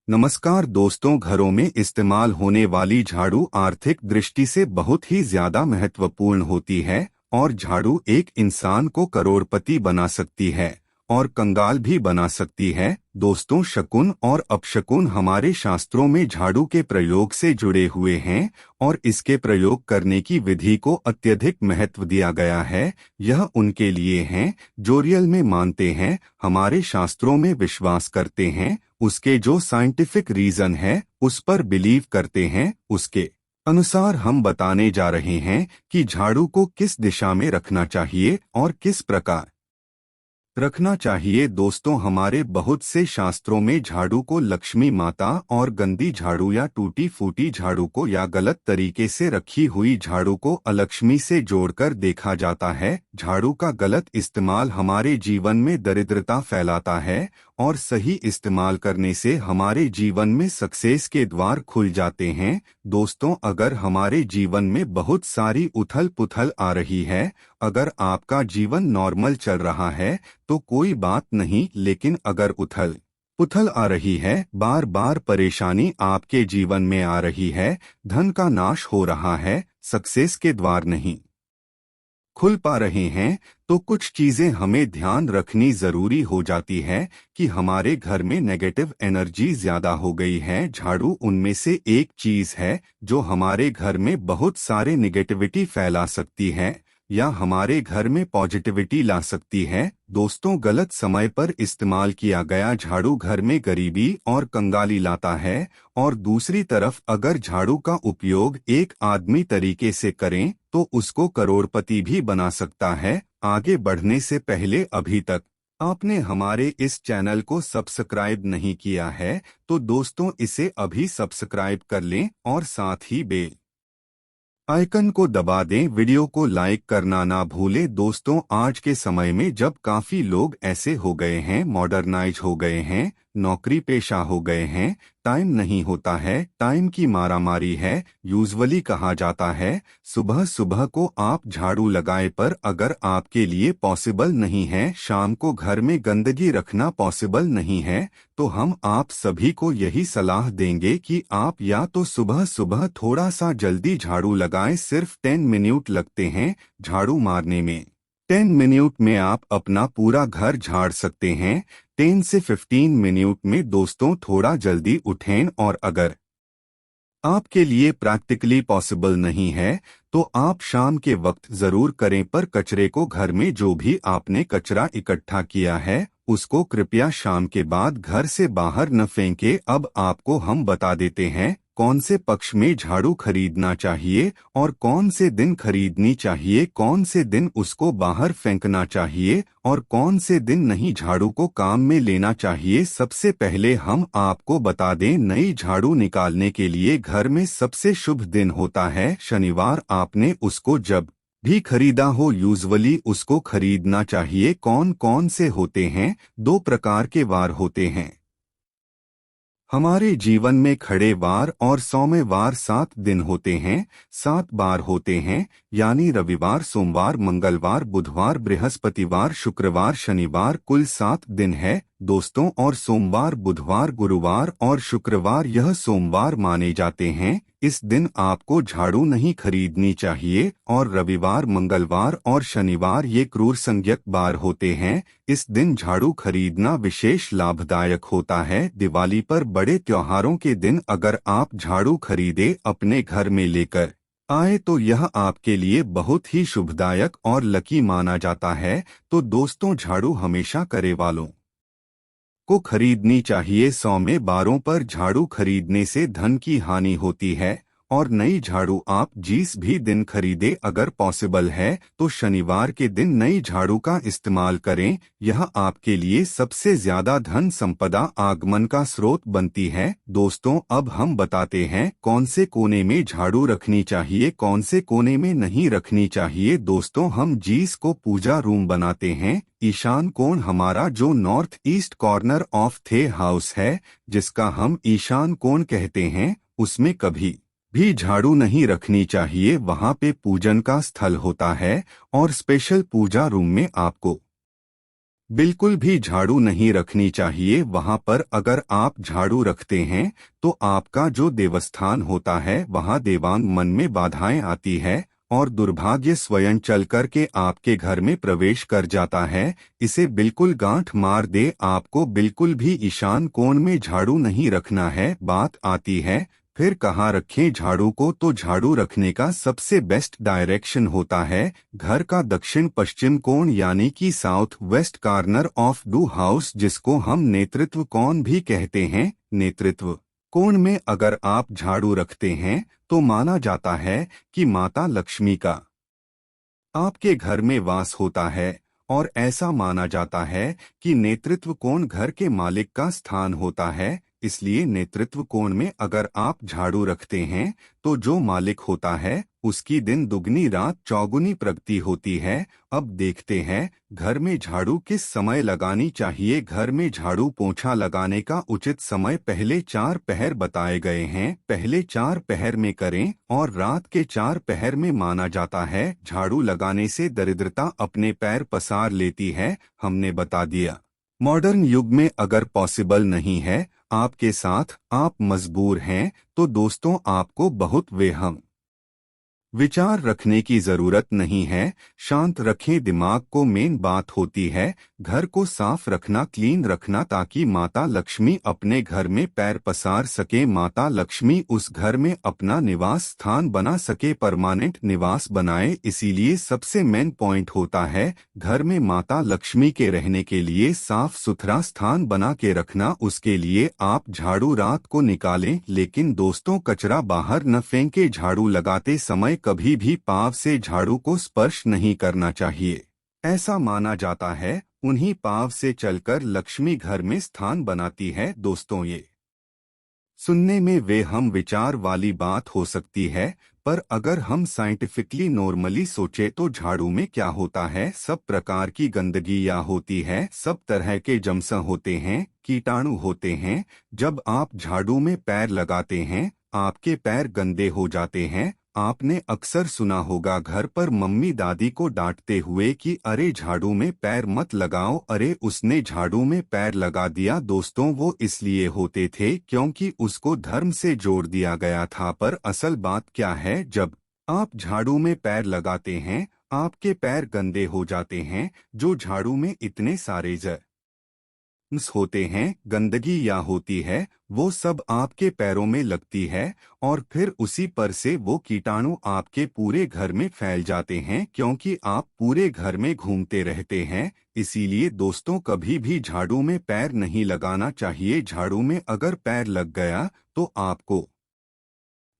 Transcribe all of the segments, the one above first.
नमस्कार दोस्तों, घरों में इस्तेमाल होने वाली झाड़ू आर्थिक दृष्टि से बहुत ही ज्यादा महत्वपूर्ण होती है और झाड़ू एक इंसान को करोड़पति बना सकती है और कंगाल भी बना सकती है। दोस्तों, शकुन और अपशकुन हमारे शास्त्रों में झाड़ू के प्रयोग से जुड़े हुए हैं और इसके प्रयोग करने की विधि को अत्यधिक महत्व दिया गया है। यह उनके लिए हैं जो रियल में मानते हैं, हमारे शास्त्रों में विश्वास करते हैं, उसके जो साइंटिफिक रीजन है उस पर बिलीव करते हैं। उसके अनुसार हम बताने जा रहे हैं कि झाड़ू को किस दिशा में रखना चाहिए और किस प्रकार रखना चाहिए। दोस्तों, हमारे बहुत से शास्त्रों में झाड़ू को लक्ष्मी माता और गंदी झाड़ू या टूटी फूटी झाड़ू को या गलत तरीके से रखी हुई झाड़ू को अलक्ष्मी से जोड़कर देखा जाता है। झाड़ू का गलत इस्तेमाल हमारे जीवन में दरिद्रता फैलाता है और सही इस्तेमाल करने से हमारे जीवन में सक्सेस के द्वार खुल जाते हैं। दोस्तों, अगर हमारे जीवन में बहुत सारी उथल पुथल आ रही है, अगर आपका जीवन नॉर्मल चल रहा है तो कोई बात नहीं, लेकिन अगर उथल पुथल आ रही है, बार बार परेशानी आपके जीवन में आ रही है, धन का नाश हो रहा है, सक्सेस के द्वार नहीं खुल पा रहे हैं, तो कुछ चीजें हमें ध्यान रखनी जरूरी हो जाती है कि हमारे घर में नेगेटिव एनर्जी ज्यादा हो गई है। झाड़ू उनमें से एक चीज है जो हमारे घर में बहुत सारे निगेटिविटी फैला सकती है या हमारे घर में पॉजिटिविटी ला सकती है। दोस्तों, गलत समय पर इस्तेमाल किया गया झाड़ू घर में गरीबी और कंगाली लाता है और दूसरी तरफ अगर झाड़ू का उपयोग एक आदमी तरीके से करें तो उसको करोड़पति भी बना सकता है। आगे बढ़ने से पहले अभी तक आपने हमारे इस चैनल को सब्सक्राइब नहीं किया है तो दोस्तों इसे अभी सब्सक्राइब कर लें और साथ ही बेल आइकन को दबा दें। वीडियो को लाइक करना ना भूलें। दोस्तों, आज के समय में जब काफी लोग ऐसे हो गए हैं, मॉडर्नाइज हो गए हैं, नौकरी पेशा हो गए हैं, टाइम नहीं होता है, टाइम की मारामारी है। यूजुअली कहा जाता है सुबह सुबह को आप झाड़ू लगाए, पर अगर आपके लिए पॉसिबल नहीं है, शाम को घर में गंदगी रखना पॉसिबल नहीं है, तो हम आप सभी को यही सलाह देंगे कि आप या तो सुबह सुबह थोड़ा सा जल्दी झाड़ू लगाएं। सिर्फ 10 मिनट लगते हैं झाड़ू मारने में। 10 मिनट में आप अपना पूरा घर झाड़ सकते हैं। 10 से 15 मिनट में दोस्तों थोड़ा जल्दी उठें और अगर आपके लिए प्रैक्टिकली पॉसिबल नहीं है तो आप शाम के वक्त जरूर करें, पर कचरे को घर में जो भी आपने कचरा इकट्ठा किया है उसको कृपया शाम के बाद घर से बाहर न फेंके। अब आपको हम बता देते हैं कौन से पक्ष में झाड़ू खरीदना चाहिए और कौन से दिन खरीदनी चाहिए, कौन से दिन उसको बाहर फेंकना चाहिए और कौन से दिन नहीं झाड़ू को काम में लेना चाहिए। सबसे पहले हम आपको बता दें, नई झाड़ू निकालने के लिए घर में सबसे शुभ दिन होता है शनिवार। आपने उसको जब भी खरीदा हो यूजुअली उसको खरीदना चाहिए। कौन कौन से होते हैं? 2 प्रकार के वार होते हैं हमारे जीवन में, खड़े वार और सौम्य वार। 7 दिन होते हैं, 7 बार होते हैं, यानी रविवार, सोमवार, मंगलवार, बुधवार, बृहस्पतिवार, शुक्रवार, शनिवार, कुल 7 दिन है दोस्तों। और सोमवार, बुधवार, गुरुवार और शुक्रवार यह सोमवार माने जाते हैं। इस दिन आपको झाड़ू नहीं खरीदनी चाहिए और रविवार, मंगलवार और शनिवार ये क्रूर संज्ञक बार होते हैं। इस दिन झाड़ू खरीदना विशेष लाभदायक होता है। दिवाली पर बड़े त्योहारों के दिन अगर आप झाड़ू खरीदे अपने घर में लेकर आए तो यह आपके लिए बहुत ही शुभदायक और लकी माना जाता है। तो दोस्तों, झाड़ू हमेशा करे वालों को खरीदनी चाहिए। 100 में बारों पर झाड़ू खरीदने से धन की हानि होती है और नई झाड़ू आप जिस भी दिन खरीदे, अगर पॉसिबल है तो शनिवार के दिन नई झाड़ू का इस्तेमाल करें। यह आपके लिए सबसे ज्यादा धन संपदा आगमन का स्रोत बनती है। दोस्तों, अब हम बताते हैं कौन से कोने में झाड़ू रखनी चाहिए, कौन से कोने में नहीं रखनी चाहिए। दोस्तों, हम जिस को पूजा रूम बनाते हैं, ईशान कोण हमारा जो नॉर्थ ईस्ट कॉर्नर ऑफ थे हाउस है, जिसका हम ईशान कोण कहते हैं, उसमें कभी भी झाड़ू नहीं रखनी चाहिए। वहां पे पूजन का स्थल होता है और स्पेशल पूजा रूम में आपको बिल्कुल भी झाड़ू नहीं रखनी चाहिए वहां पर। अगर आप झाड़ू रखते हैं तो आपका जो देवस्थान होता है वहां देवांग मन में बाधाएं आती है और दुर्भाग्य स्वयं चल कर के आपके घर में प्रवेश कर जाता है। इसे बिल्कुल गांठ मार दे। आपको बिल्कुल भी ईशान कोण में झाड़ू नहीं रखना है। बात आती है फिर कहाँ रखें झाड़ू को, तो झाड़ू रखने का सबसे बेस्ट डायरेक्शन होता है घर का दक्षिण पश्चिम कोण यानी कि south west corner of do house, जिसको हम नेतृत्व कोण भी कहते हैं। नेतृत्व कोण में अगर आप झाड़ू रखते हैं तो माना जाता है कि माता लक्ष्मी का आपके घर में वास होता है और ऐसा माना जाता है कि नेतृत्व कोण घर के मालिक का स्थान होता है। इसलिए नेतृत्व कोण में अगर आप झाड़ू रखते हैं तो जो मालिक होता है उसकी दिन दुगनी रात चौगुनी प्रगति होती है। अब देखते हैं घर में झाड़ू किस समय लगानी चाहिए। घर में झाड़ू पोंछा लगाने का उचित समय पहले 4 पहर बताए गए हैं। पहले 4 पहर में करें और रात के 4 पहर में माना जाता है झाड़ू लगाने से दरिद्रता अपने पैर पसार लेती है। हमने बता दिया। मॉडर्न युग में अगर पॉसिबल नहीं है आपके साथ, आप मजबूर हैं, तो दोस्तों आपको बहुत वेहम विचार रखने की जरूरत नहीं है। शांत रखें दिमाग को। मेन बात होती है घर को साफ रखना, क्लीन रखना, ताकि माता लक्ष्मी अपने घर में पैर पसार सके। माता लक्ष्मी उस घर में अपना निवास स्थान बना सके, परमानेंट निवास बनाए। इसीलिए सबसे मेन पॉइंट होता है घर में माता लक्ष्मी के रहने के लिए साफ सुथरा स्थान बना के रखना। उसके लिए आप झाड़ू रात को निकालें, लेकिन दोस्तों कचरा बाहर न फेंके। झाड़ू लगाते समय कभी भी पांव से झाड़ू को स्पर्श नहीं करना चाहिए। ऐसा माना जाता है उन्हीं पांव से चलकर लक्ष्मी घर में स्थान बनाती है। दोस्तों ये सुनने में वे हम विचार वाली बात हो सकती है, पर अगर हम साइंटिफिकली नॉर्मली सोचे तो झाड़ू में क्या होता है, सब प्रकार की गंदगी या होती है, सब तरह के जम्स होते हैं, कीटाणु होते हैं। जब आप झाड़ू में पैर लगाते हैं आपके पैर गंदे हो जाते हैं। आपने अक्सर सुना होगा घर पर मम्मी दादी को डांटते हुए कि अरे झाड़ू में पैर मत लगाओ, अरे उसने झाड़ू में पैर लगा दिया। दोस्तों वो इसलिए होते थे क्योंकि उसको धर्म से जोड़ दिया गया था। पर असल बात क्या है, जब आप झाड़ू में पैर लगाते हैं आपके पैर गंदे हो जाते हैं। जो झाड़ू में इतने सारे होते हैं, गंदगी या होती है, वो सब आपके पैरों में लगती है और फिर उसी पर से वो कीटाणु आपके पूरे घर में फैल जाते हैं, क्योंकि आप पूरे घर में घूमते रहते हैं। इसीलिए दोस्तों कभी भी झाड़ू में पैर नहीं लगाना चाहिए। झाड़ू में अगर पैर लग गया तो आपको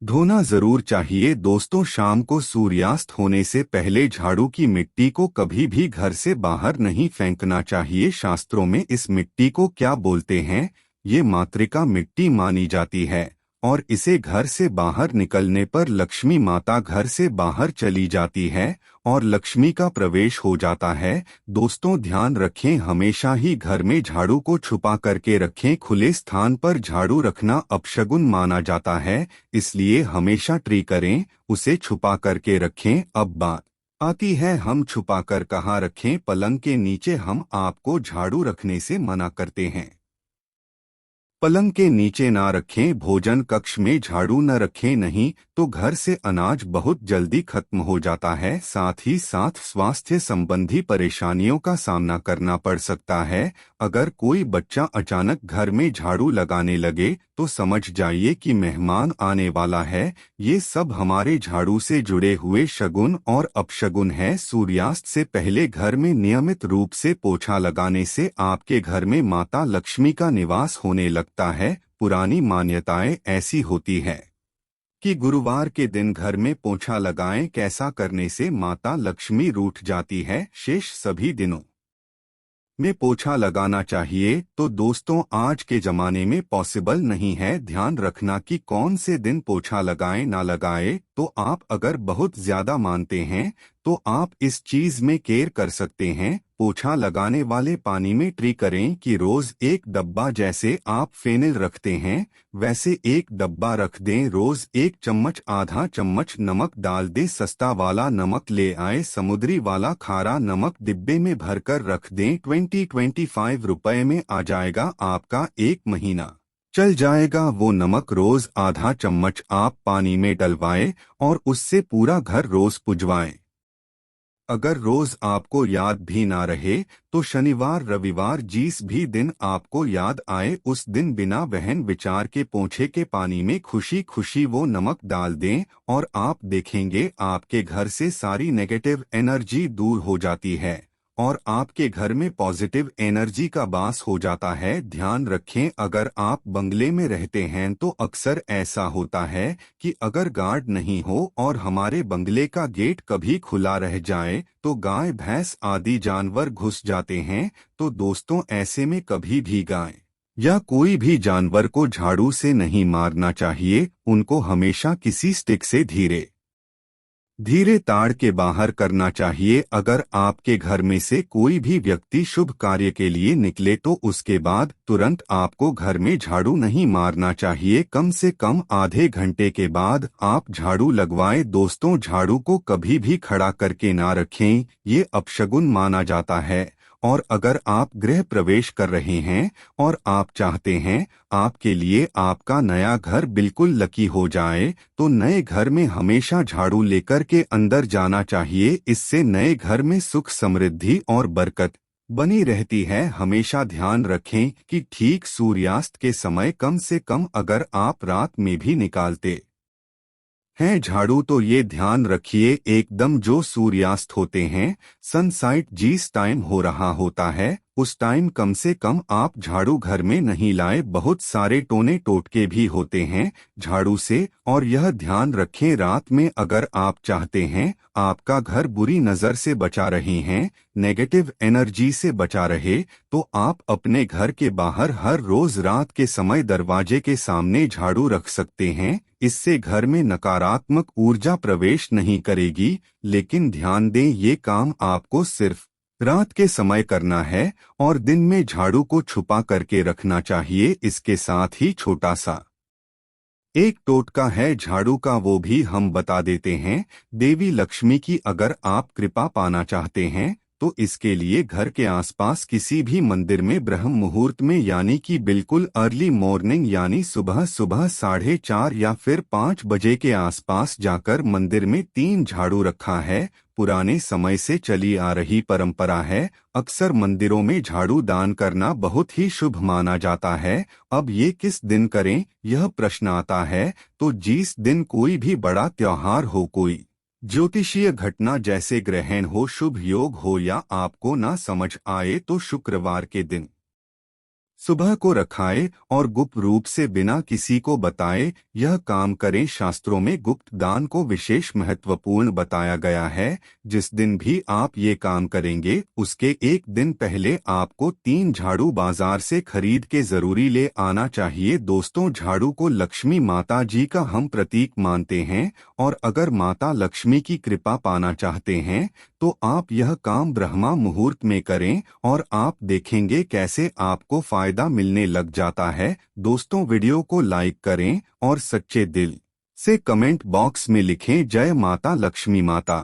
धोना जरूर चाहिए। दोस्तों शाम को सूर्यास्त होने से पहले झाड़ू की मिट्टी को कभी भी घर से बाहर नहीं फेंकना चाहिए। शास्त्रों में इस मिट्टी को क्या बोलते हैं, ये मातृका मिट्टी मानी जाती है और इसे घर से बाहर निकलने पर लक्ष्मी माता घर से बाहर चली जाती है और लक्ष्मी का प्रवेश हो जाता है। दोस्तों ध्यान रखें हमेशा ही घर में झाड़ू को छुपा करके रखें। खुले स्थान पर झाड़ू रखना अपशगुन माना जाता है, इसलिए हमेशा ट्री करें, उसे छुपा करके रखें। अब बात आती है हम छुपा कर कहाँ रखें। पलंग के नीचे हम आपको झाड़ू रखने से मना करते हैं। पलंग के नीचे ना रखें। भोजन कक्ष में झाड़ू न रखें, नहीं तो घर से अनाज बहुत जल्दी खत्म हो जाता है। साथ ही साथ स्वास्थ्य संबंधी परेशानियों का सामना करना पड़ सकता है। अगर कोई बच्चा अचानक घर में झाड़ू लगाने लगे तो समझ जाइए कि मेहमान आने वाला है। ये सब हमारे झाड़ू से जुड़े हुए शगुन और अपशगुन है। सूर्यास्त से पहले घर में नियमित रूप से पोछा लगाने से आपके घर में माता लक्ष्मी का निवास होने लगता है। पुरानी मान्यताएं ऐसी होती है कि गुरुवार के दिन घर में पोछा लगाएं, कैसा करने से माता लक्ष्मी रूठ जाती है। शेष सभी दिनों में पोछा लगाना चाहिए। तो दोस्तों आज के जमाने में पॉसिबल नहीं है। ध्यान रखना कि कौन से दिन पोछा लगाएं ना लगाएं। तो आप अगर बहुत ज्यादा मानते हैं तो आप इस चीज में केयर कर सकते हैं। पोछा लगाने वाले पानी में ट्री करें कि रोज एक डब्बा, जैसे आप फेनिल रखते हैं वैसे एक डब्बा रख दें। रोज 1 चम्मच आधा चम्मच नमक डाल दें। सस्ता वाला नमक ले आए, समुद्री वाला खारा नमक डिब्बे में भरकर रख दें। 20-25 रुपए में आ जाएगा, आपका 1 महीना चल जाएगा। वो नमक रोज आधा चम्मच आप पानी में डलवाएं और उससे पूरा घर रोज पुजवाएं। अगर रोज आपको याद भी ना रहे तो शनिवार रविवार जिस भी दिन आपको याद आए उस दिन बिना वहन विचार के पोंछे के पानी में खुशी खुशी वो नमक डाल दें और आप देखेंगे आपके घर से सारी नेगेटिव एनर्जी दूर हो जाती है और आपके घर में पॉजिटिव एनर्जी का वास हो जाता है। ध्यान रखें, अगर आप बंगले में रहते हैं तो अक्सर ऐसा होता है कि अगर गार्ड नहीं हो और हमारे बंगले का गेट कभी खुला रह जाए तो गाय भैंस आदि जानवर घुस जाते हैं। तो दोस्तों, ऐसे में कभी भी गाय या कोई भी जानवर को झाड़ू से नहीं मारना चाहिए। उनको हमेशा किसी स्टिक से धीरे धीरे ताड़ के बाहर करना चाहिए। अगर आपके घर में से कोई भी व्यक्ति शुभ कार्य के लिए निकले तो उसके बाद तुरंत आपको घर में झाड़ू नहीं मारना चाहिए। कम से कम आधे घंटे के बाद आप झाड़ू लगवाएं। दोस्तों, झाड़ू को कभी भी खड़ा करके ना रखें, ये अपशगुन माना जाता है। और अगर आप गृह प्रवेश कर रहे हैं और आप चाहते हैं आपके लिए आपका नया घर बिल्कुल लकी हो जाए तो नए घर में हमेशा झाड़ू लेकर के अंदर जाना चाहिए। इससे नए घर में सुख समृद्धि और बरकत बनी रहती है। हमेशा ध्यान रखें कि ठीक सूर्यास्त के समय कम से कम अगर आप रात में भी निकालते हैं झाड़ू तो ये ध्यान रखिए एकदम जो सूर्यास्त होते हैं सनसाइट जिस टाइम हो रहा होता है उस टाइम कम से कम आप झाड़ू घर में नहीं लाए। बहुत सारे टोने टोटके भी होते हैं झाड़ू से। और यह ध्यान रखें, रात में अगर आप चाहते हैं आपका घर बुरी नजर से बचा रहे हैं, नेगेटिव एनर्जी से बचा रहे, तो आप अपने घर के बाहर हर रोज रात के समय दरवाजे के सामने झाड़ू रख सकते हैं। इससे घर में नकारात्मक ऊर्जा प्रवेश नहीं करेगी। लेकिन ध्यान दें, ये काम आपको सिर्फ रात के समय करना है और दिन में झाड़ू को छुपा करके रखना चाहिए। इसके साथ ही छोटा सा एक टोटका है झाड़ू का, वो भी हम बता देते हैं। देवी लक्ष्मी की अगर आप कृपा पाना चाहते हैं तो इसके लिए घर के आसपास किसी भी मंदिर में ब्रह्म मुहूर्त में यानी कि बिल्कुल अर्ली मॉर्निंग यानी सुबह 4:30 या फिर 5 बजे के आसपास जाकर मंदिर में 3 झाड़ू रखा है। पुराने समय से चली आ रही परंपरा है। अक्सर मंदिरों में झाड़ू दान करना बहुत ही शुभ माना जाता है। अब ये किस दिन करें यह प्रश्न आता है, तो जिस दिन कोई भी बड़ा त्योहार हो, कोई ज्योतिषीय घटना जैसे ग्रहण हो, शुभ योग हो या आपको ना समझ आए तो शुक्रवार के दिन सुबह को रखाए और गुप्त रूप से बिना किसी को बताए यह काम करें। शास्त्रों में गुप्त दान को विशेष महत्वपूर्ण बताया गया है। जिस दिन भी आप ये काम करेंगे उसके एक दिन पहले आपको 3 झाड़ू बाजार से खरीद के जरूरी ले आना चाहिए। दोस्तों, झाड़ू को लक्ष्मी माता जी का हम प्रतीक मानते हैं और अगर माता लक्ष्मी की कृपा पाना चाहते हैं तो आप यह काम ब्रह्मा मुहूर्त में करें और आप देखेंगे कैसे आपको फायदा मिलने लग जाता है। दोस्तों, वीडियो को लाइक करें और सच्चे दिल से कमेंट बॉक्स में लिखें जय माता लक्ष्मी माता।